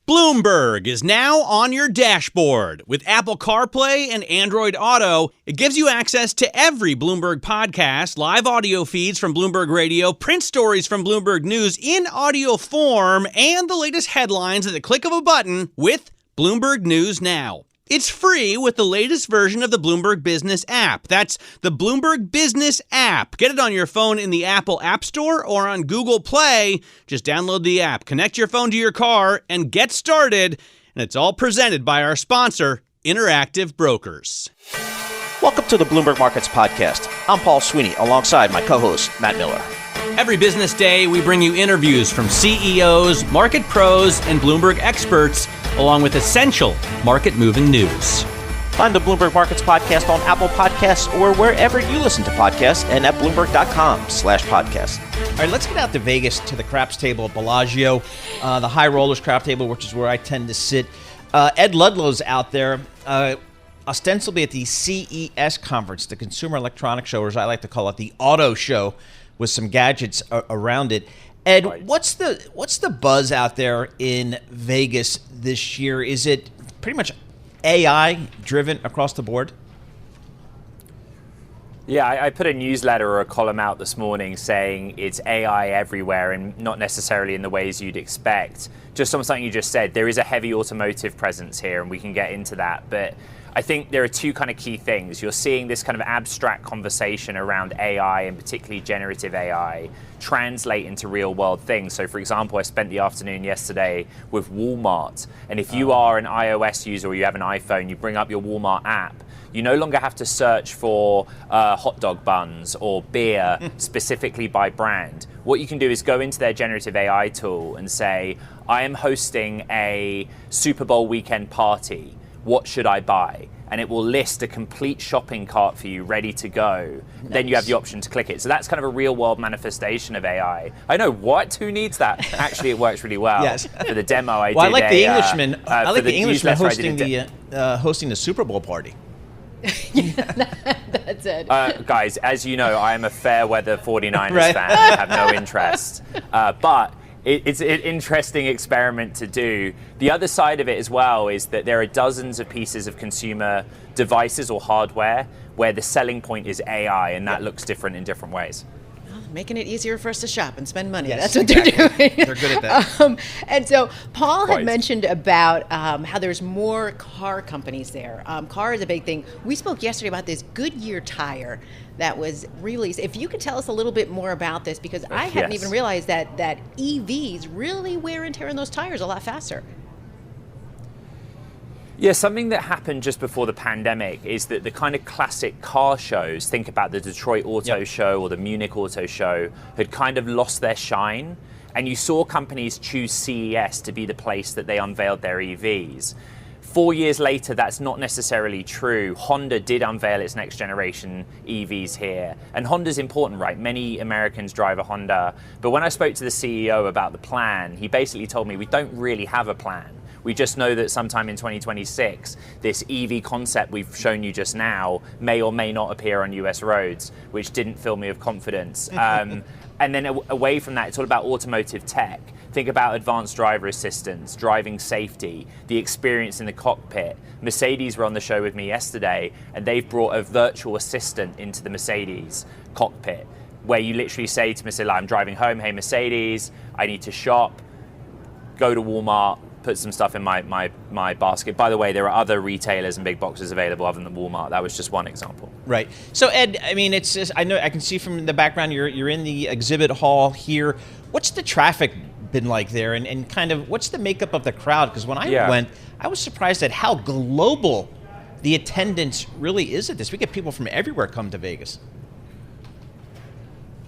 Bloomberg is now on your dashboard. With Apple CarPlay and Android Auto, it gives you access to every Bloomberg podcast, live audio feeds from Bloomberg Radio, print stories from Bloomberg News in audio form, and the latest headlines at the click of a button with Bloomberg News Now. It's free with the latest version of the Bloomberg Business app. That's the Bloomberg Business app. Get it on your phone in the Apple App Store or on Google Play. Just download the app, connect your phone to your car, and get started. And it's all presented by our sponsor, Interactive Brokers. Welcome to the Bloomberg Markets Podcast. I'm Paul Sweeney, alongside my co-host, Matt Miller. Every business day, we bring you interviews from CEOs, market pros, and Bloomberg experts, along with essential market-moving news. Find the Bloomberg Markets Podcast on Apple Podcasts or wherever you listen to podcasts and at Bloomberg.com/podcast. All right, let's get out to Vegas to the craps table at Bellagio, the high rollers crap table, which is where I tend to sit. Ed Ludlow's out there, ostensibly at the CES conference, the Consumer Electronics Show, or as I like to call it, the auto show, with some gadgets around it. Ed, right. What's the buzz out there in Vegas this year? Is it pretty much AI driven across the board? Yeah, I put a newsletter or a column out this morning saying it's AI everywhere and not necessarily in the ways you'd expect. Just on something you just said, there is a heavy automotive presence here, and we can get into that. But I think there are two kind of key things. You're seeing this kind of abstract conversation around AI, and particularly generative AI, translate into real world things. So for example, I spent the afternoon yesterday with Walmart. And if you are an iOS user or you have an iPhone, you bring up your Walmart app, you no longer have to search for hot dog buns or beer specifically by brand. What you can do is go into their generative AI tool and say, I am hosting a Super Bowl weekend party. What should I buy? And it will list a complete shopping cart for you ready to go. Nice. Then you have the option to click it. So that's kind of a real world manifestation of AI. I know, what? Who needs that? Actually, it works really well. Yes. For the demo I did. Well, I like the Englishman. I like the Englishman hosting the Super Bowl party. That's it. Guys, as you know, I am a fair weather 49ers fan. I have no interest. But it's an interesting experiment to do. The other side of it as well is that there are dozens of pieces of consumer devices or hardware where the selling point is AI, and that looks different in different ways. Making it easier for us to shop and spend money. Yes, that's what they're doing. They're good at that. And so Paul had mentioned about how there's more car companies there. Car is a big thing. We spoke yesterday about this Goodyear tire that was released. If you could tell us a little bit more about this, because I hadn't even realized that EVs really wear and tear on those tires a lot faster. Yeah, something that happened just before the pandemic is that the kind of classic car shows, think about the Detroit Auto Show or the Munich Auto Show, had kind of lost their shine. And you saw companies choose CES to be the place that they unveiled their EVs. 4 years later, that's not necessarily true. Honda did unveil its next generation EVs here. And Honda's important, right? Many Americans drive a Honda. But when I spoke to the CEO about the plan, he basically told me we don't really have a plan. We just know that sometime in 2026, this EV concept we've shown you just now may or may not appear on US roads, which didn't fill me with confidence. And then away from that, it's all about automotive tech. Think about advanced driver assistance, driving safety, the experience in the cockpit. Mercedes were on the show with me yesterday, and they've brought a virtual assistant into the Mercedes cockpit, where you literally say to Mercedes, I'm driving home, hey Mercedes, I need to shop, go to Walmart, put some stuff in my basket. By the way, there are other retailers and big boxes available other than Walmart. That was just one example. Right. So Ed, I mean, it's just, I know I can see from the background you're in the exhibit hall here. What's the traffic been like there, and kind of what's the makeup of the crowd? Because when I went, I was surprised at how global the attendance really is at this. We get people from everywhere come to Vegas.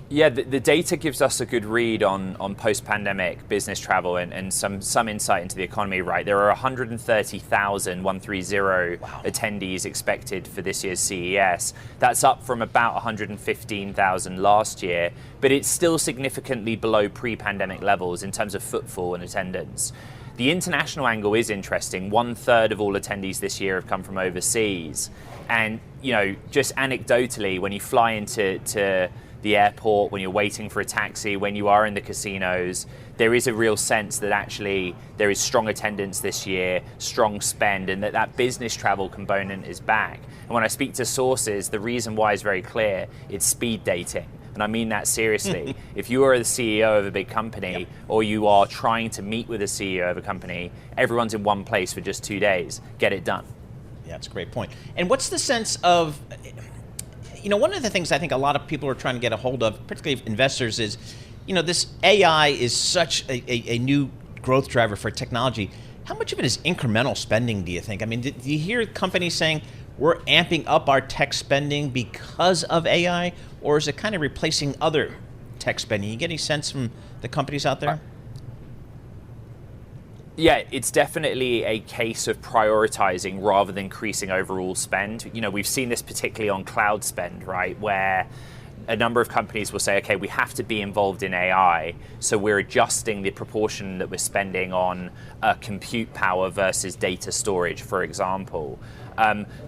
Yeah, the data gives us a good read on post-pandemic business travel and some insight into the economy, right? There are 130,000 attendees expected for this year's CES. That's up from about 115,000 last year, but it's still significantly below pre-pandemic levels in terms of footfall and attendance. The international angle is interesting. 1/3 of all attendees this year have come from overseas. And, you know, just anecdotally, when you fly into the airport, when you're waiting for a taxi, when you are in the casinos, there is a real sense that actually there is strong attendance this year, strong spend, and that business travel component is back. And when I speak to sources, the reason why is very clear. It's speed dating. And I mean that seriously. If you are the CEO of a big company, or you are trying to meet with a CEO of a company, everyone's in one place for just 2 days. Get it done. Yeah, that's a great point. And what's the sense of, one of the things I think a lot of people are trying to get a hold of, particularly investors, is, this AI is such a new growth driver for technology. How much of it is incremental spending, do you think? I mean, do you hear companies saying, we're amping up our tech spending because of AI, or is it kind of replacing other tech spending? You get any sense from the companies out there? Yeah, it's definitely a case of prioritizing rather than increasing overall spend. We've seen this particularly on cloud spend, right, where a number of companies will say, okay, we have to be involved in AI, so we're adjusting the proportion that we're spending on compute power versus data storage, for example.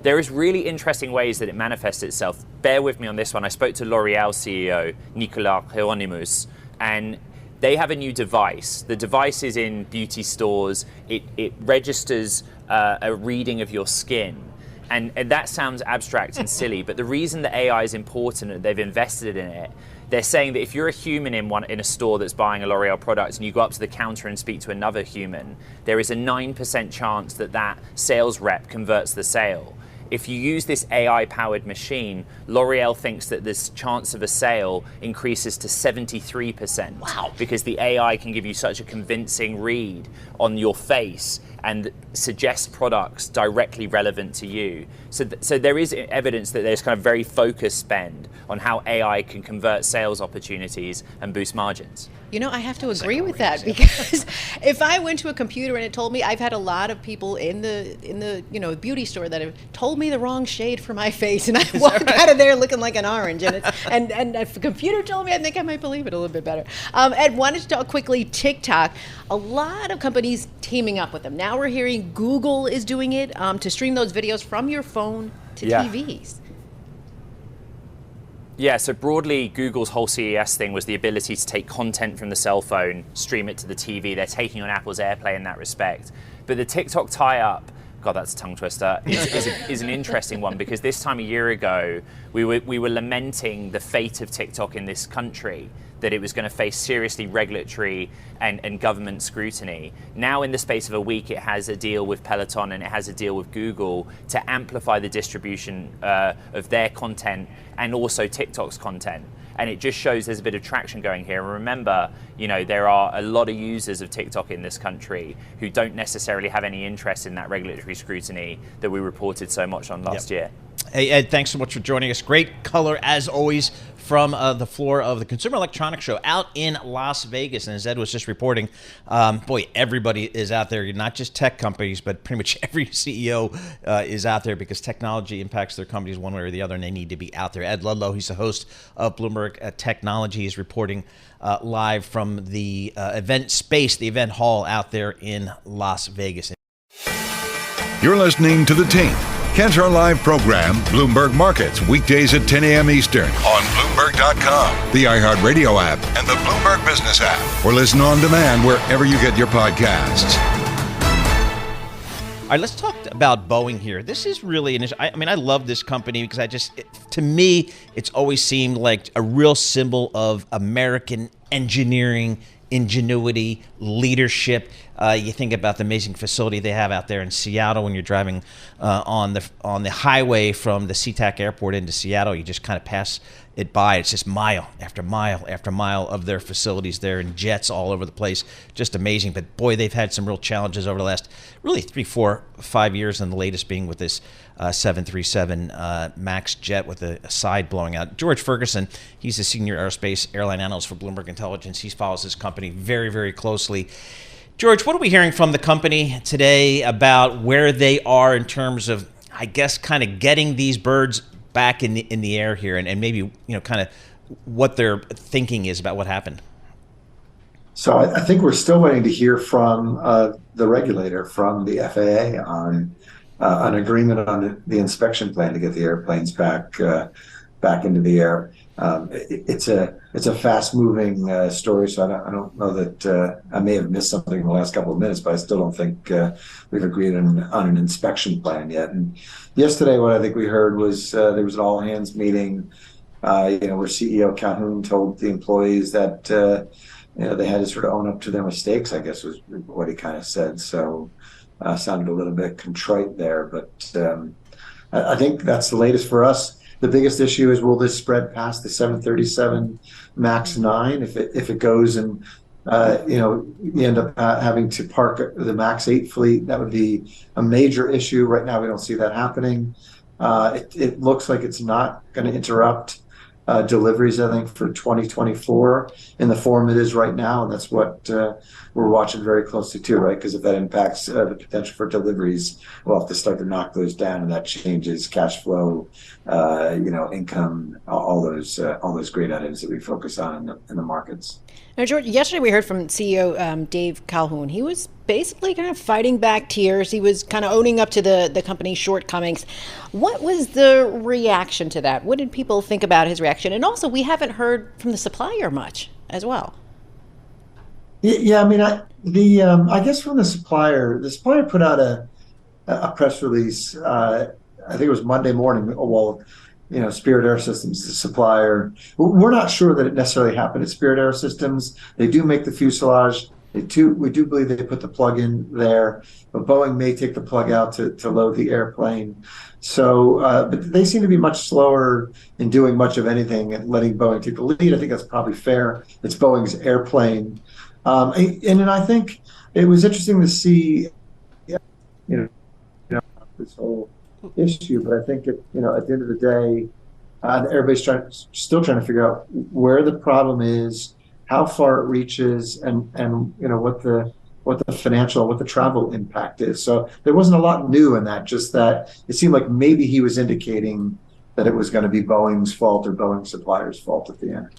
There is really interesting ways that it manifests itself. Bear with me on this one. I spoke to L'Oreal CEO, Nicolas Hieronimus, and they have a new device. The device is in beauty stores. It registers a reading of your skin. And that sounds abstract and silly, but the reason that AI is important and they've invested in it, they're saying that if you're a human in a store that's buying a L'Oreal product and you go up to the counter and speak to another human, there is a 9% chance that sales rep converts the sale. If you use this AI-powered machine, L'Oreal thinks that this chance of a sale increases to 73%. Wow. Because the AI can give you such a convincing read on your face and suggest products directly relevant to you. So there is evidence that there's kind of very focused spend on how AI can convert sales opportunities and boost margins. I have to agree with that, because if I went to a computer and it told me, I've had a lot of people in the beauty store that have told me the wrong shade for my face, and I walk out of there looking like an orange. And if a computer told me, I think I might believe it a little bit better. Ed, wanted to talk quickly TikTok. A lot of companies teaming up with them. Now we're hearing Google is doing it to stream those videos from your phone to TVs. Yeah, so broadly, Google's whole CES thing was the ability to take content from the cell phone, stream it to the TV. They're taking on Apple's AirPlay in that respect. But the TikTok tie-up, God, that's a tongue twister, is an interesting one, because this time a year ago, we were lamenting the fate of TikTok in this country, that it was going to face seriously regulatory and government scrutiny. Now, in the space of a week, it has a deal with Peloton and it has a deal with Google to amplify the distribution of their content and also TikTok's content. And it just shows there's a bit of traction going here. And remember, there are a lot of users of TikTok in this country who don't necessarily have any interest in that regulatory scrutiny that we reported so much on last year. Hey, Ed, thanks so much for joining us. Great color, as always, from the floor of the Consumer Electronics Show out in Las Vegas. And as Ed was just reporting, everybody is out there, not just tech companies, but pretty much every CEO is out there, because technology impacts their companies one way or the other, and they need to be out there. Ed Ludlow, he's the host of Bloomberg Technology, is reporting live from the event space, the event hall out there in Las Vegas. You're listening to The Tape. Catch our live program, Bloomberg Markets, weekdays at 10 a.m. Eastern on Bloomberg.com, the iHeartRadio app, and the Bloomberg Business app, or listen on demand wherever you get your podcasts. All right, let's talk about Boeing here. This is really I love this company because to me, it's always seemed like a real symbol of American engineering, ingenuity, leadership. You think about the amazing facility they have out there in Seattle. When you're driving on the highway from the SeaTac Airport into Seattle, you just kind of pass it by. It's just mile after mile after mile of their facilities there, and jets all over the place. Just amazing. But boy, they've had some real challenges over the last really 3, 4, 5 years, and the latest being with this 737 MAX jet with a side blowing out. George Ferguson, he's the senior aerospace airline analyst for Bloomberg Intelligence. He follows this company very, very closely. George, what are we hearing from the company today about where they are in terms of, I guess, kind of getting these birds back in the air here, and maybe kind of what their thinking is about what happened? So I think we're still waiting to hear from the regulator, from the FAA, on an agreement on the inspection plan to get the airplanes back into the air. it's a fast moving story. So I don't know that I may have missed something in the last couple of minutes, but I still don't think we've agreed on an inspection plan yet. And yesterday, what I think we heard was there was an all hands meeting. Where CEO Calhoun told the employees that they had to sort of own up to their mistakes, I guess was what he kind of said. So sounded a little bit contrite there, but I think that's the latest for us. The biggest issue is, will this spread past the 737 MAX 9? If it goes and you end up having to park the MAX 8 fleet, that would be a major issue. Right now, we don't see that happening. It looks like it's not going to interrupt deliveries, I think, for 2024 in the form it is right now. And that's what we're watching very closely too, right? Because if that impacts the potential for deliveries, we'll have to start to knock those down, and that changes cash flow, income, all those great items that we focus on in the markets. Now, George, yesterday we heard from CEO Dave Calhoun. He was basically kind of fighting back tears. He was kind of owning up to the company's shortcomings. What was the reaction to that? What did people think about his reaction? And also, we haven't heard from the supplier much as well. Yeah, I mean, I guess from the supplier put out a press release. I think it was Monday morning. Well, Spirit Air Systems, the supplier. We're not sure that it necessarily happened at Spirit Air Systems. They do make the fuselage. We do believe they put the plug in there, but Boeing may take the plug out to load the airplane. So, but they seem to be much slower in doing much of anything and letting Boeing take the lead. I think that's probably fair. It's Boeing's airplane. And then I think it was interesting to see, this whole issue, but I think at the end of the day, everybody's still trying to figure out where the problem is, how far it reaches, and what the financial, what the travel impact is. So there wasn't a lot new in that, just that it seemed like maybe he was indicating that it was going to be Boeing's fault or Boeing supplier's fault at the end.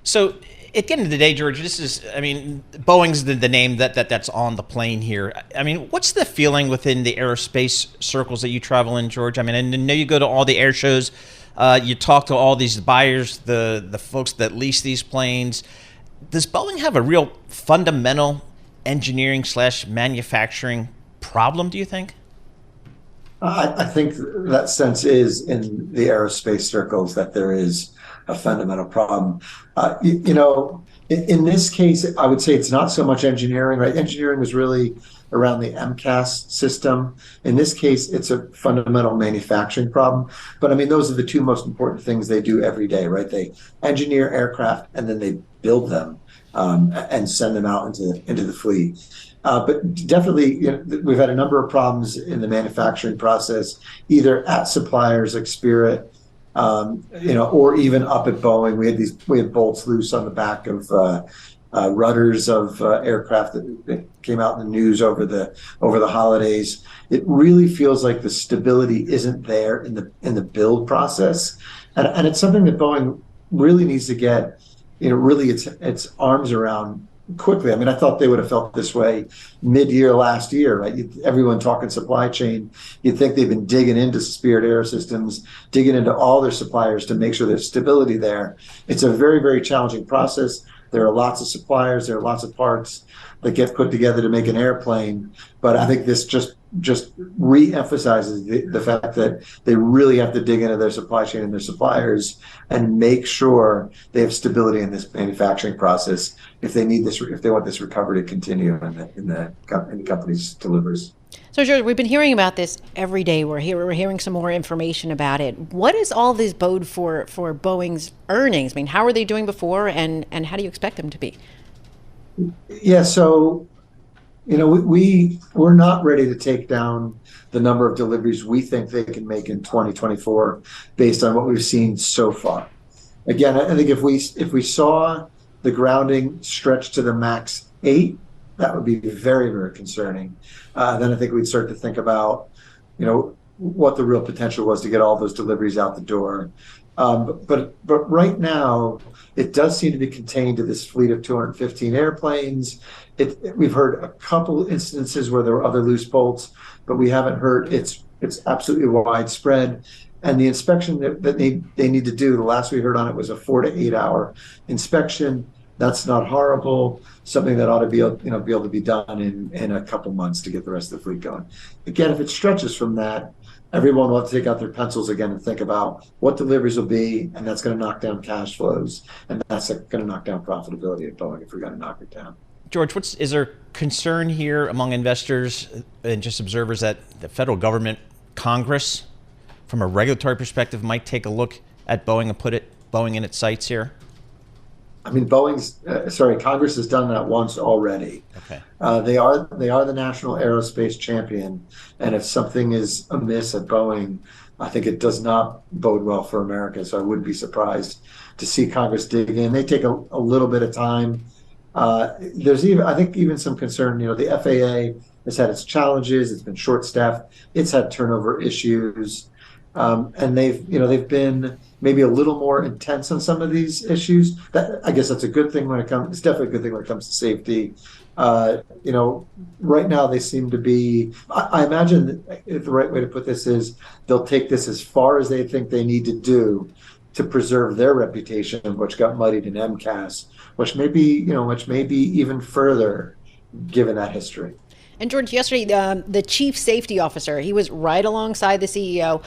So at the end of the day, George, Boeing's the name that's on the plane here. I mean, what's the feeling within the aerospace circles that you travel in, George? I mean, I know you go to all the air shows, you talk to all these buyers, the folks that lease these planes. Does Boeing have a real fundamental engineering / manufacturing problem, do you think? I think that sense is in the aerospace circles, that there is a fundamental problem. In this case, I would say it's not so much engineering, right? Engineering was really around the MCAS system. In this case, it's a fundamental manufacturing problem. But I mean, those are the two most important things they do every day, right? They engineer aircraft and then they build them and send them out into the fleet. But definitely, we've had a number of problems in the manufacturing process, either at suppliers like Spirit, or even up at Boeing. We had bolts loose on the back of rudders of aircraft that came out in the news over the holidays. It really feels like the stability isn't there in the build process, and it's something that Boeing really needs to get really its arms around quickly. I mean, I thought they would have felt this way mid-year last year, right? Everyone talking supply chain, you'd think they've been digging into Spirit Air Systems, digging into all their suppliers to make sure there's stability there. It's a very, very challenging process. There are lots of suppliers, there are lots of parts that get put together to make an airplane. But I think this just re-emphasizes the fact that they really have to dig into their supply chain and their suppliers and make sure they have stability in this manufacturing process if they want this recovery to continue in the company's delivers. So, George, we've been hearing about this every day. We're hearing some more information about it. What does all this bode for Boeing's earnings? I mean, how are they doing before, and how do you expect them to be? Yeah, so we're not ready to take down the number of deliveries we think they can make in 2024 based on what we've seen so far. Again, I think if we saw the grounding stretch to the MAX 8, that would be very, very concerning. Then I think we'd start to think about, what the real potential was to get all those deliveries out the door. But right now, it does seem to be contained to this fleet of 215 airplanes. We've heard a couple instances where there were other loose bolts, but we haven't heard it's absolutely widespread. And the inspection that they need to do, the last we heard on it was a 4 to 8 hour inspection. That's not horrible. Something that ought to be able to be done in a couple months to get the rest of the fleet going. Again, if it stretches from that, everyone will have to take out their pencils again and think about what deliveries will be, and that's going to knock down cash flows, and that's going to knock down profitability at Boeing if we're going to knock it down. George, is there concern here among investors and just observers that the federal government, Congress, from a regulatory perspective, might take a look at Boeing and put Boeing in its sights here? I mean, Congress has done that once already. Okay. They are the national aerospace champion, and if something is amiss at Boeing, I think it does not bode well for America. So I wouldn't be surprised to see Congress dig in. They take a little bit of time. There's even some concern. The FAA has had its challenges. It's been short-staffed. It's had turnover issues, and they've been maybe a little more intense on some of these issues. I guess that's a good thing when it comes. It's definitely a good thing when it comes to safety. Right now they seem to be. I imagine if the right way to put this is they'll take this as far as they think they need to do to preserve their reputation, which got muddied in MCAS, which may be even further given that history. And George, yesterday, the chief safety officer, he was right alongside the CEO.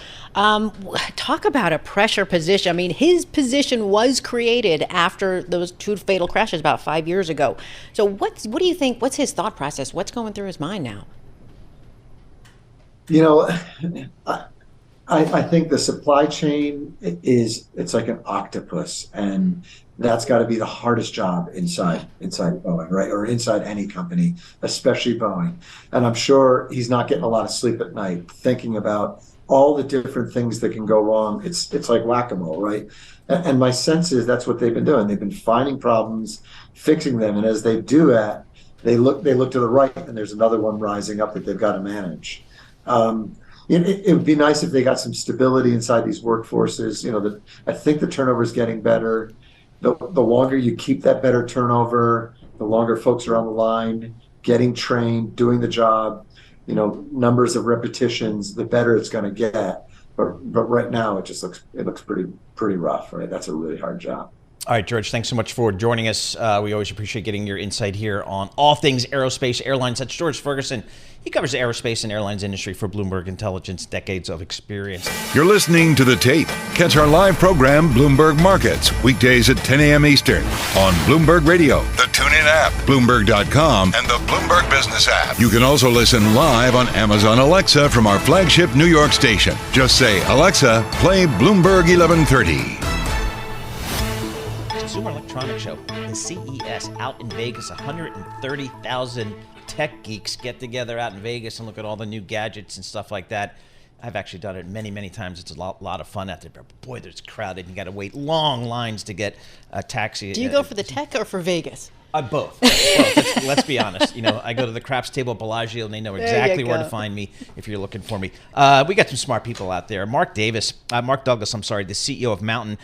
Talk about a pressure position. I mean, his position was created after those 2 fatal crashes about 5 years ago. So what do you think, what's his thought process? What's going through his mind now? I think the supply chain it's like an octopus, and that's got to be the hardest job inside Boeing, right? Or inside any company, especially Boeing. And I'm sure he's not getting a lot of sleep at night thinking about all the different things that can go wrong. It's like whack-a-mole, right? And my sense is that's what they've been doing. They've been finding problems, fixing them, and as they do that, they look to the right, and there's another one rising up that they've got to manage. It would be nice if they got some stability inside these workforces. I think the turnover is getting better. The longer you keep that better turnover, the longer folks are on the line, getting trained, doing the job, numbers of repetitions, the better it's going to get. But right now, it looks pretty rough, right? That's a really hard job. All right, George, thanks so much for joining us. We always appreciate getting your insight here on all things aerospace, airlines. That's George Ferguson. He covers the aerospace and airlines industry for Bloomberg Intelligence, decades of experience. You're listening to The Tape. Catch our live program, Bloomberg Markets, weekdays at 10 a.m. Eastern on Bloomberg Radio, the TuneIn app, Bloomberg.com, and the Bloomberg Business app. You can also listen live on Amazon Alexa from our flagship New York station. Just say, Alexa, play Bloomberg 1130. Consumer Electronics Show, the CES out in Vegas. 130,000 tech geeks get together out in Vegas and look at all the new gadgets and stuff like that. I've actually done it many, many times. It's a lot of fun out there. But boy, there's crowded. You got to wait long lines to get a taxi. Do you go for the tech or for Vegas? Both. Let's be honest. I go to the craps table at Bellagio, and they know exactly where to find me if you're looking for me. We got some smart people out there. Mark Douglas, the CEO of Mountain.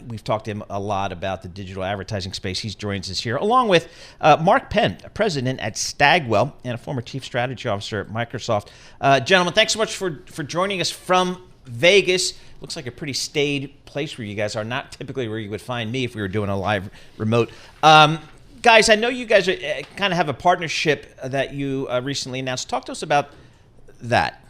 We've talked to him a lot about the digital advertising space. He joins us here, along with Mark Penn, president at Stagwell and a former chief strategy officer at Microsoft. Gentlemen, thanks so much for joining us from Vegas. Looks like a pretty staid place where you guys are. Not typically where you would find me if we were doing a live remote. Guys, I know you guys kind of have a partnership that you recently announced. Talk to us about that.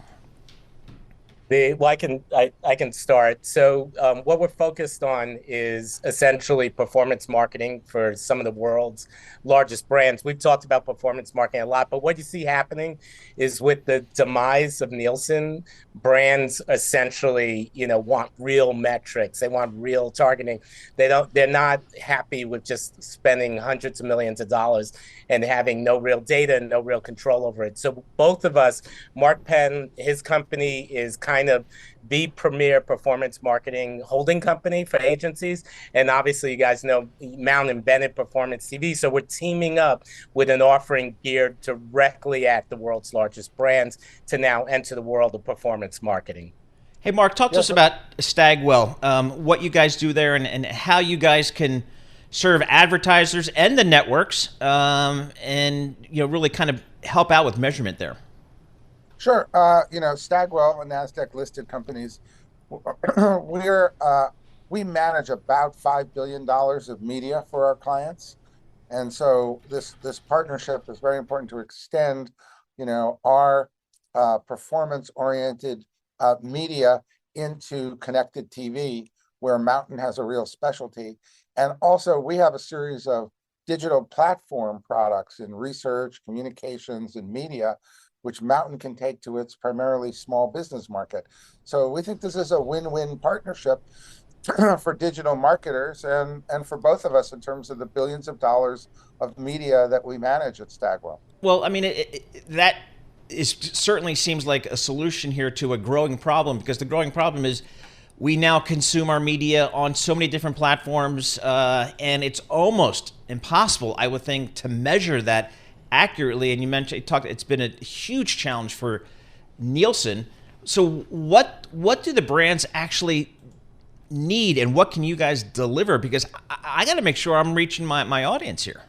I can start. So what we're focused on is essentially performance marketing for some of the world's largest brands. We've talked about performance marketing a lot, but what you see happening is with the demise of Nielsen, brands essentially, want real metrics. They want real targeting. They're not happy with just spending hundreds of millions of dollars and having no real data and no real control over it. So both of us, Mark Penn, his company is kind of the premier performance marketing holding company for agencies. And obviously, you guys know Mountain Bennett Performance TV. So we're teaming up with an offering geared directly at the world's largest brands to now enter the world of performance marketing. Hey, Mark, talk to us about Stagwell, what you guys do there and how you guys can serve advertisers and the networks and really kind of help out with measurement there. Sure. Stagwell, a NASDAQ listed companies, We're we manage about $5 billion of media for our clients, and so this partnership is very important to extend, our performance oriented media into connected TV, where Mountain has a real specialty, and also we have a series of digital platform products in research, communications, and media, which Mountain can take to its primarily small business market. So we think this is a win-win partnership for digital marketers and for both of us in terms of the billions of dollars of media that we manage at Stagwell. Well, I mean, that certainly seems like a solution here to a growing problem, because the growing problem is we now consume our media on so many different platforms, and it's almost impossible, I would think, to measure that accurately. And it's been a huge challenge for Nielsen. So what do the brands actually need, and what can you guys deliver? Because I got to make sure I'm reaching my audience here.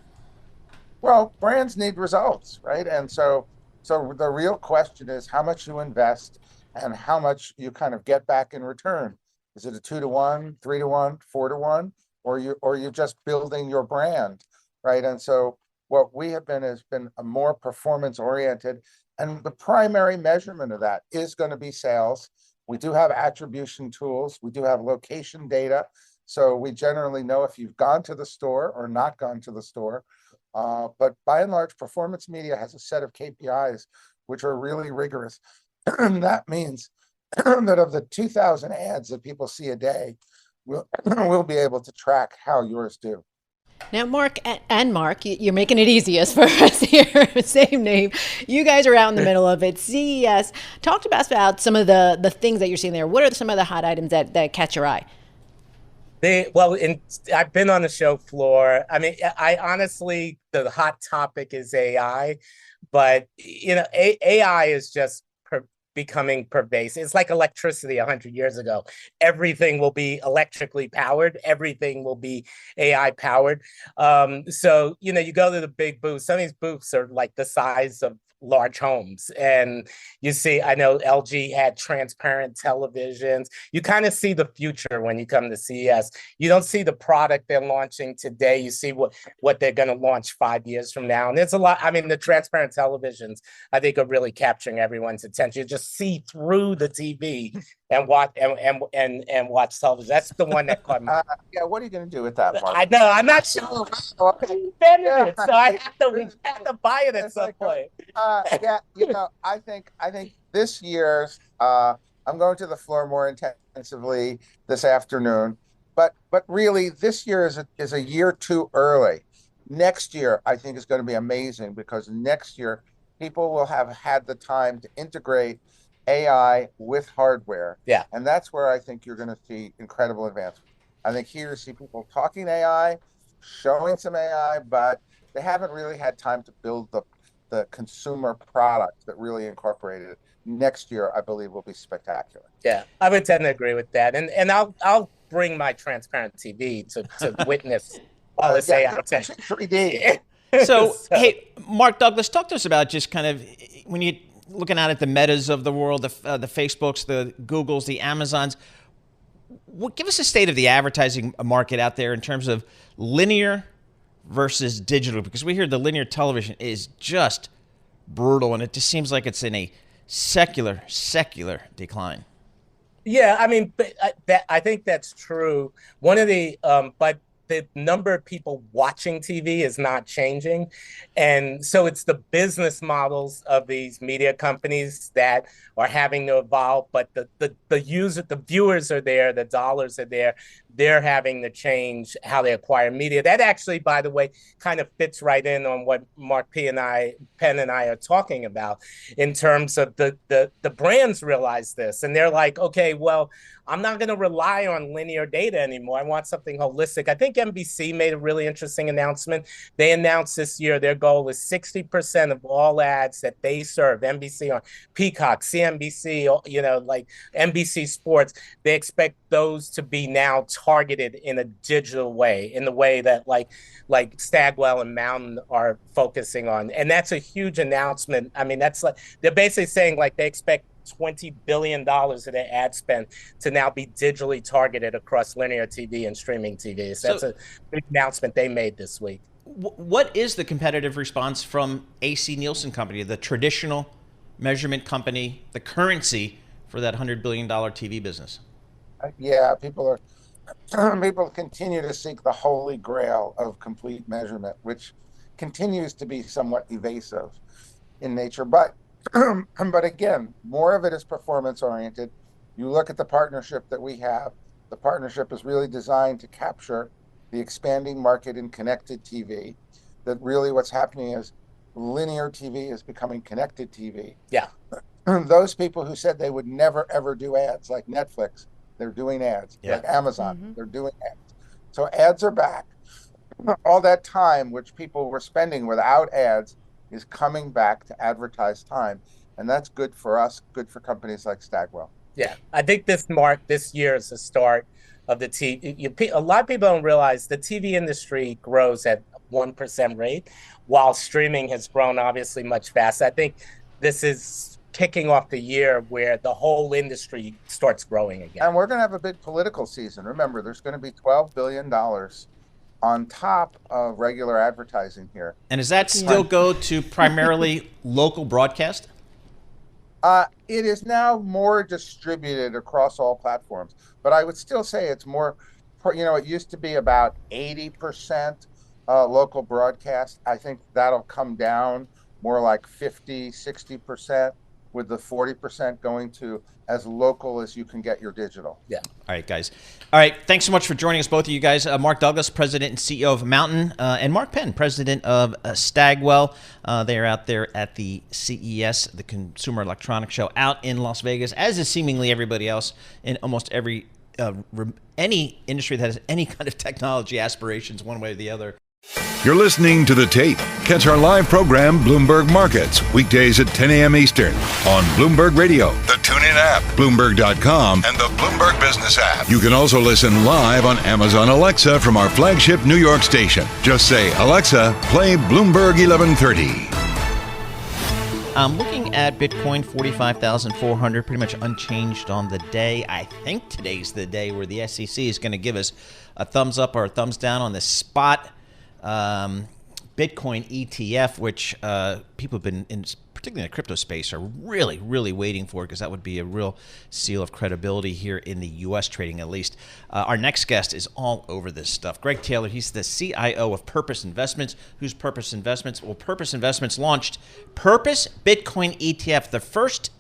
Well, brands need results, right? And so the real question is how much you invest and how much you kind of get back in return. Is it a 2-to-1, 3-to-1, 4-to-1, or you're just building your brand, right? And so what we have been has been a more performance oriented, and the primary measurement of that is going to be sales. We do have attribution tools. We do have location data. So we generally know if you've gone to the store or not gone to the store. But by and large, performance media has a set of KPIs which are really rigorous. That means that of the 2,000 ads that people see a day, we'll be able to track how yours do. Now, Mark, you're making it easiest for us here. Same name. You guys are out in the middle of it. CES. Talk to us about some of the things that you're seeing there. What are some of the hot items that catch your eye? I've been on the show floor. I mean, I honestly, the hot topic is AI, but AI is just becoming pervasive. It's like electricity 100 years ago. Everything will be electrically powered. Everything will be AI powered. So, you go to the big booths. Some of these booths are like the size of large homes. And you see, I know LG had transparent televisions. You kind of see the future when you come to CES. You don't see the product they're launching today. You see what they're going to launch 5 years from now. And there's a lot. I mean, the transparent televisions, I think, are really capturing everyone's attention. You just see through the TV and watch and watch television. That's the one that caught me. Yeah, what are you going to do with that, Mark? I know. I'm not sure. So I have to buy it at some point. I think this year's I'm going to the floor more intensively this afternoon, but really this year is a year too early. Next year I think is going to be amazing, because next year people will have had the time to integrate AI with hardware. Yeah. And that's where I think you're going to see incredible advancement. I think here you see people talking AI, showing some AI, but they haven't really had time to build the consumer product that really incorporated it. Next year, I believe, will be spectacular. Yeah, I would tend to agree with that. And I'll bring my transparent TV to witness all this AI. 3D. So, hey, Mark Douglas, talk to us about just kind of when you're looking out at the Metas of the world, the Facebooks, the Googles, the Amazons. Give us a state of the advertising market out there in terms of linear versus digital, because we hear the linear television is just brutal, and it just seems like it's in a secular decline. Yeah, I mean, I think that's true. One of the but the number of people watching TV is not changing. And so it's the business models of these media companies that are having to evolve, but the viewers are there, the dollars are there. They're having to change how they acquire media. That actually, by the way, kind of fits right in on what Mark Penn and I are talking about in terms of the brands realize this. And they're like, okay, well, I'm not going to rely on linear data anymore. I want something holistic. I think NBC made a really interesting announcement. They announced this year their goal is 60% of all ads that they serve, NBC on Peacock, CNBC, like NBC Sports, they expect those to be now targeted in a digital way, in the way that like Stagwell and Mountain are focusing on. And that's a huge announcement. I mean, that's like, they're basically saying like they expect $20 billion of their ad spend to now be digitally targeted across linear TV and streaming TV. So that's a big announcement they made this week. What is the competitive response from AC Nielsen Company, the traditional measurement company, the currency for that $100 billion TV business? Yeah, people continue to seek the holy grail of complete measurement, which continues to be somewhat evasive in nature. But again, more of it is performance oriented. You look at the partnership that we have. The partnership is really designed to capture the expanding market in connected TV. That really what's happening is linear TV is becoming connected TV. Yeah. Those people who said they would never ever do ads, like Netflix, they're doing ads. Yeah. Like Amazon, they're doing ads. So ads are back. All that time which people were spending without ads is coming back to advertise time. And that's good for us, good for companies like Stagwell. Yeah, I think this year is the start of the TV. A lot of people don't realize the TV industry grows at 1% rate, while streaming has grown obviously much faster. I think this is kicking off the year where the whole industry starts growing again. And we're going to have a big political season. Remember, there's going to be $12 billion on top of regular advertising here. And does that still go to primarily local broadcast? It is now more distributed across all platforms, but I would still say it's more, it used to be about 80% local broadcast. I think that'll come down more like 50, 60%, with the 40% going to as local as you can get your digital. Yeah. All right, guys. All right, thanks so much for joining us, both of you guys. Mark Douglas, President and CEO of Mountain, and Mark Penn, President of Stagwell. They are out there at the CES, the Consumer Electronics Show, out in Las Vegas, as is seemingly everybody else in almost any industry that has any kind of technology aspirations one way or the other. You're listening to The Tape. Catch our live program, Bloomberg Markets, weekdays at 10 a.m. Eastern on Bloomberg Radio, the TuneIn app, Bloomberg.com, and the Bloomberg Business app. You can also listen live on Amazon Alexa from our flagship New York station. Just say, Alexa, play Bloomberg 1130. I'm looking at Bitcoin, 45,400, pretty much unchanged on the day. I think today's the day where the SEC is going to give us a thumbs up or a thumbs down on the spot Bitcoin ETF, which people have been, particularly in the crypto space, are really, really waiting for, because that would be a real seal of credibility here in the U.S. trading, at least. Our next guest is all over this stuff. Greg Taylor, he's the CIO of Purpose Investments. Who's Purpose Investments? Well, Purpose Investments launched Purpose Bitcoin ETF, the first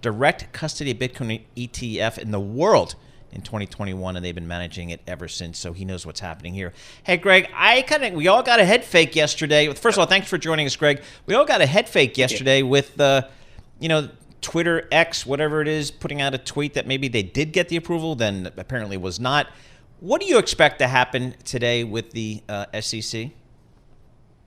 direct custody Bitcoin ETF in the world in 2021, and they've been managing it ever since, so he knows what's happening here. Hey, Greg, we all got a head fake yesterday. First of all, thanks for joining us, Greg. We all got a head fake yesterday with, Twitter, X, whatever it is, putting out a tweet that maybe they did get the approval, then apparently was not. What do you expect to happen today with the SEC?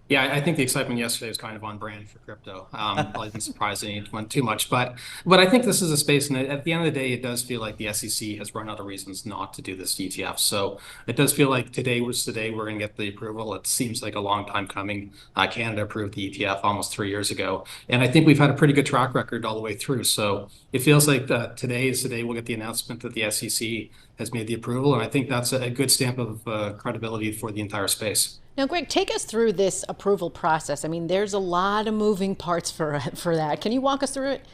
Yeah, I think the excitement yesterday was kind of on brand for crypto. Probably didn't surprise anyone too much, but I think this is a space, and at the end of the day, it does feel like the SEC has run out of reasons not to do this ETF. So it does feel like today was the day we're going to get the approval. It seems like a long time coming. Canada approved the ETF almost 3 years ago, and I think we've had a pretty good track record all the way through. So it feels like today is the day we'll get the announcement that the SEC has made the approval, and I think that's a good stamp of credibility for the entire space. Now, Greg, take us through this approval process. I mean, there's a lot of moving parts for that. Can you walk us through it?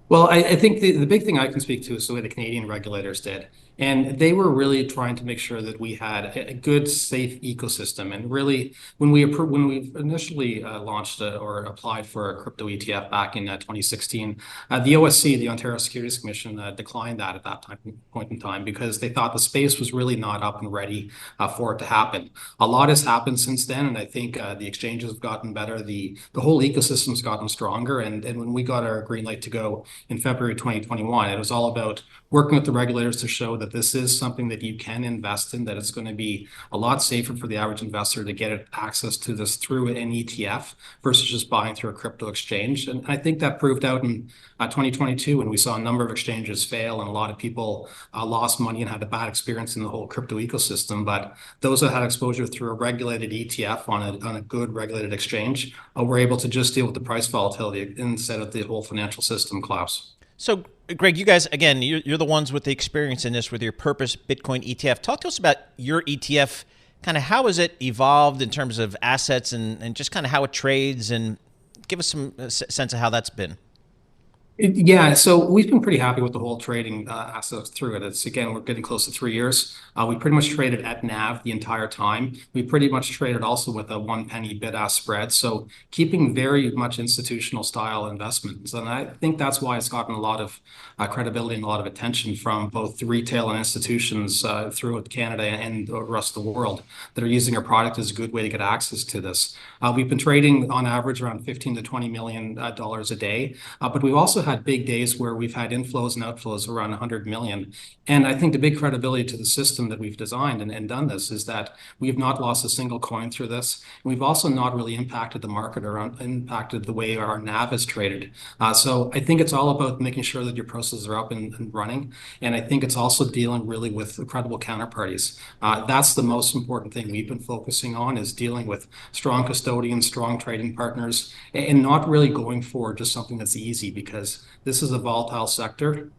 Well, I think the big thing I can speak to is the way the Canadian regulators did. And they were really trying to make sure that we had a good, safe ecosystem. And really, when we initially launched or applied for a crypto ETF back in 2016, the OSC, the Ontario Securities Commission, declined that at that point in time, because they thought the space was really not up and ready for it to happen. A lot has happened since then, and I think the exchanges have gotten better. The whole ecosystem has gotten stronger. And when we got our green light to go in February 2021, it was all about working with the regulators to show that that this is something that you can invest in, that it's going to be a lot safer for the average investor to get access to this through an ETF versus just buying through a crypto exchange. And I think that proved out in 2022 when we saw a number of exchanges fail and a lot of people lost money and had a bad experience in the whole crypto ecosystem. But those that had exposure through a regulated ETF on a good regulated exchange were able to just deal with the price volatility instead of the whole financial system collapse. So, Greg, you guys, again, you're the ones with the experience in this with your Purpose Bitcoin ETF. Talk to us about your ETF, kind of how has it evolved in terms of assets and just kind of how it trades, and give us some sense of how that's been. Yeah, so we've been pretty happy with the whole trading assets through it. It's, again, we're getting close to 3 years. We pretty much traded at NAV the entire time. We pretty much traded also with a 1 penny bid-ask spread. So keeping very much institutional style investments. And I think that's why it's gotten a lot of credibility and a lot of attention from both the retail and institutions throughout Canada and the rest of the world that are using our product as a good way to get access to this. We've been trading on average around $15 to $20 million a day, but we've also had big days where we've had inflows and outflows around 100 million. And I think the big credibility to the system that we've designed and done this is that we have not lost a single coin through this. And we've also not really impacted the market or impacted the way our NAV is traded. So I think it's all about making sure that your processes are up and running. And I think it's also dealing really with credible counterparties. That's the most important thing we've been focusing on, is dealing with strong custodians, strong trading partners, and not really going for just something that's easy, because this is a volatile sector.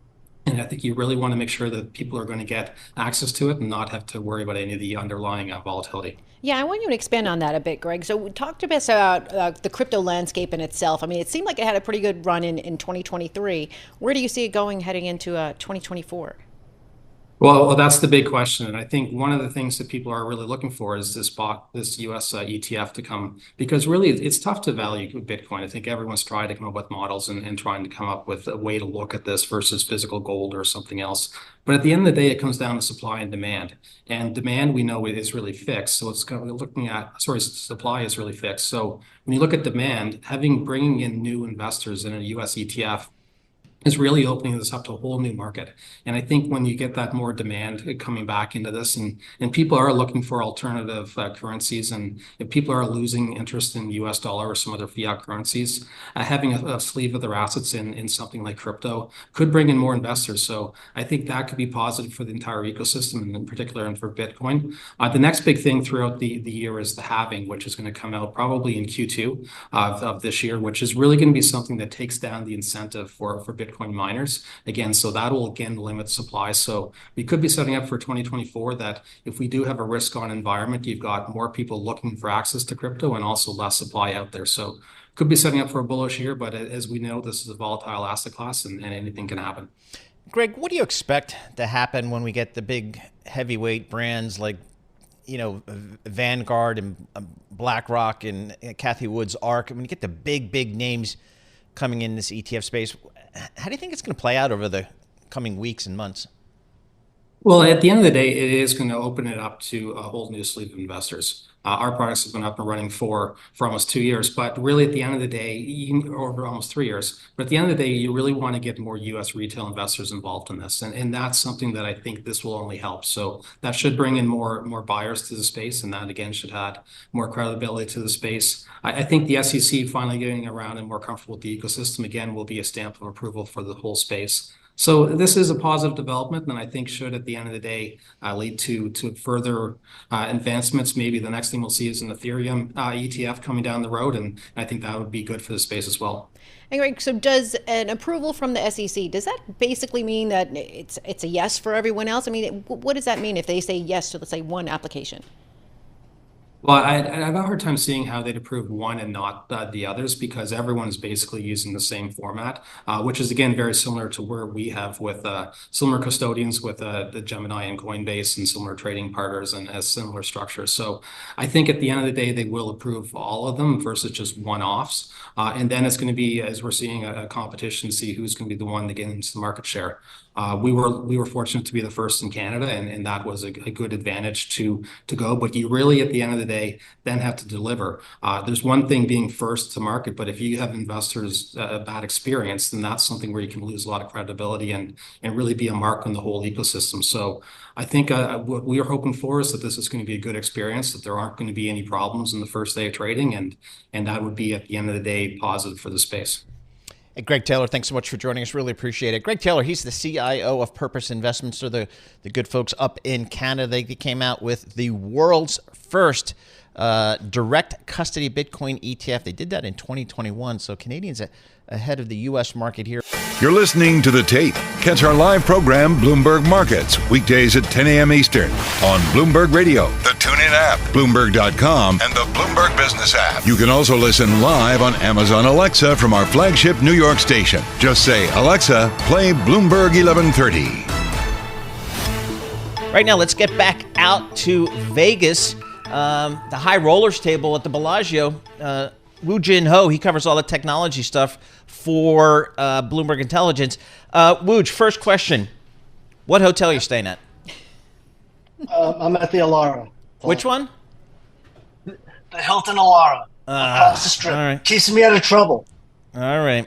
And I think you really want to make sure that people are going to get access to it and not have to worry about any of the underlying volatility. Yeah, I want you to expand on that a bit, Greg. So we talked a bit about the crypto landscape in itself. I mean, it seemed like it had a pretty good run in 2023. Where do you see it going heading into 2024? Well, that's the big question. And I think one of the things that people are really looking for is this US ETF to come, because really it's tough to value Bitcoin. I think everyone's trying to come up with models and trying to come up with a way to look at this versus physical gold or something else. But at the end of the day, it comes down to supply and demand. And demand, we know, is really fixed. So it's kind of looking at, supply is really fixed. So when you look at demand, bringing in new investors in a US ETF is really opening this up to a whole new market. And I think when you get that more demand coming back into this, and people are looking for alternative currencies, and if people are losing interest in US dollar or some other fiat currencies, having a sleeve of their assets in something like crypto could bring in more investors. So I think that could be positive for the entire ecosystem, and in particular and for Bitcoin. The next big thing throughout the year is the halving, which is going to come out probably in Q2 of this year, which is really going to be something that takes down the incentive for Bitcoin miners again. So that will again limit supply. So we could be setting up for 2024 that if we do have a risk on environment, you've got more people looking for access to crypto and also less supply out there. So could be setting up for a bullish year, but as we know, this is a volatile asset class and anything can happen. Greg, what do you expect to happen when we get the big heavyweight brands like, Vanguard and BlackRock and Cathie Wood's ARK? When you get the big names coming in this ETF space, how do you think it's going to play out over the coming weeks and months? Well, at the end of the day, it is going to open it up to a whole new sleeve of investors. Our products have been up and running for almost 2 years, but really at the end of the day, over almost 3 years, but at the end of the day, you really want to get more US retail investors involved in this. And that's something that I think this will only help. So that should bring in more buyers to the space. And that again should add more credibility to the space. I think the SEC finally getting around and more comfortable with the ecosystem again will be a stamp of approval for the whole space. So this is a positive development, and I think should, at the end of the day, lead to further advancements. Maybe the next thing we'll see is an Ethereum ETF coming down the road, and I think that would be good for the space as well. And Greg, so does an approval from the SEC, does that basically mean that it's a yes for everyone else? I mean, what does that mean if they say yes to, let's say, one application? Well, I have a hard time seeing how they'd approve one and not the others, because everyone is basically using the same format, which is, again, very similar to where we have with similar custodians with the Gemini and Coinbase and similar trading partners and has similar structures. So I think at the end of the day, they will approve all of them versus just one-offs. And then it's going to be, as we're seeing, a competition to see who's going to be the one to get into the market share. We were fortunate to be the first in Canada, and that was a good advantage to go. But you really, at the end of the day, then have to deliver. There's one thing being first to market, but if you have investors a bad experience, then that's something where you can lose a lot of credibility and really be a mark on the whole ecosystem. So I think what we are hoping for is that this is going to be a good experience, that there aren't going to be any problems in the first day of trading, and that would be, at the end of the day, positive for the space. Hey, Greg Taylor, thanks so much for joining us. Really appreciate it. Greg Taylor, he's the CIO of Purpose Investments. They're the good folks up in Canada. They came out with the world's first direct custody Bitcoin ETF. They did that in 2021, so Canadians ahead of the U.S. market here. You're listening to The Tape. Catch our live program, Bloomberg Markets, weekdays at 10 a.m. Eastern on Bloomberg Radio, the TuneIn app, Bloomberg.com, and the Bloomberg Business app. You can also listen live on Amazon Alexa from our flagship New York station. Just say, Alexa, play Bloomberg 1130. Right now, let's get back out to Vegas. The high rollers table at the Bellagio. Jin Ho, he covers all the technology stuff for Bloomberg Intelligence. Wooj, first question. What hotel are you staying at? I'm at the Alara. Which one? The Hilton Alara. Across the strip. All right. Keeps me out of trouble. All right.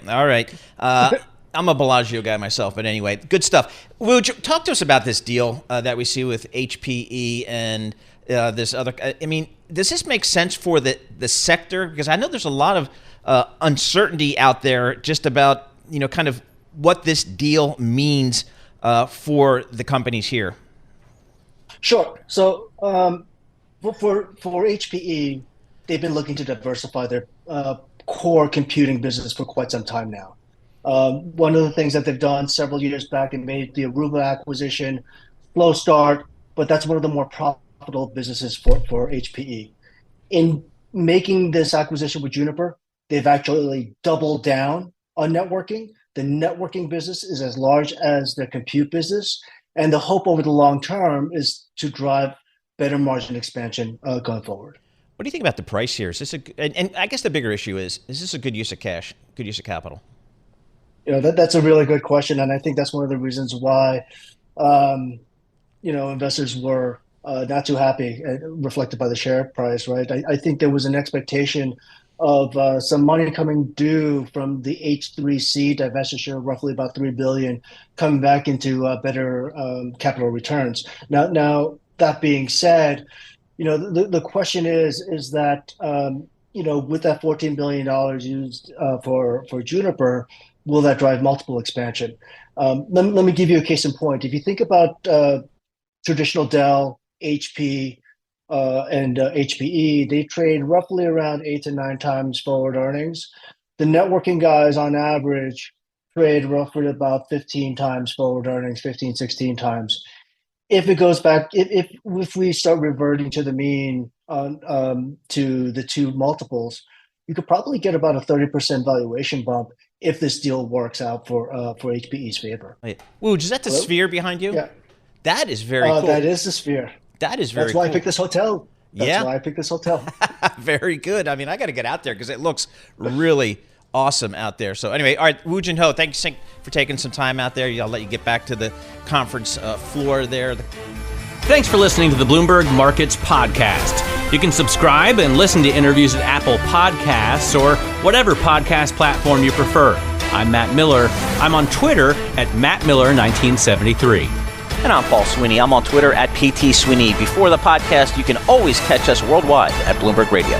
I'm a Bellagio guy myself, but anyway, good stuff. Wooj, talk to us about this deal that we see with HPE and this other. I mean, does this make sense for the sector? Because I know there's a lot of uncertainty out there just about, kind of what this deal means for the companies here. Sure. So for HPE, they've been looking to diversify their core computing business for quite some time now. One of the things that they've done several years back, they made the Aruba acquisition, slow start, but that's one of the more profitable businesses for HPE. In making this acquisition with Juniper, they've actually doubled down on networking. The networking business is as large as their compute business, and the hope over the long term is to drive better margin expansion going forward. What do you think about the price here? Is this and I guess the bigger issue is this a good use of cash, good use of capital? That's a really good question, and I think that's one of the reasons why investors were not too happy, reflected by the share price, right? I think there was an expectation of some money coming due from the H3C divestiture, roughly about $3 billion, coming back into better capital returns. Now that being said, the question is that with that $14 billion used for Juniper, will that drive multiple expansion? Let me give you a case in point. If you think about traditional Dell, HP, and HPE, they trade roughly around 8 to 9 times forward earnings. The networking guys on average trade roughly about 15 times forward earnings, 15, 16 times. If it goes back, if we start reverting to the mean to the two multiples, you could probably get about a 30% valuation bump if this deal works out for HPE's favor. Wooj, is that the sphere behind you? Yeah. That is very cool. That is the sphere. That is very That's why cool. I picked this hotel. That's why I picked this hotel. Very good. I mean, I got to get out there because it looks really awesome out there. So anyway, all right, Jin Ho, thanks for taking some time out there. I'll let you get back to the conference floor there. Thanks for listening to the Bloomberg Markets Podcast. You can subscribe and listen to interviews at Apple Podcasts or whatever podcast platform you prefer. I'm Matt Miller. I'm on Twitter at MattMiller1973. And I'm Paul Sweeney. I'm on Twitter at PT Sweeney. Before the podcast, you can always catch us worldwide at Bloomberg Radio.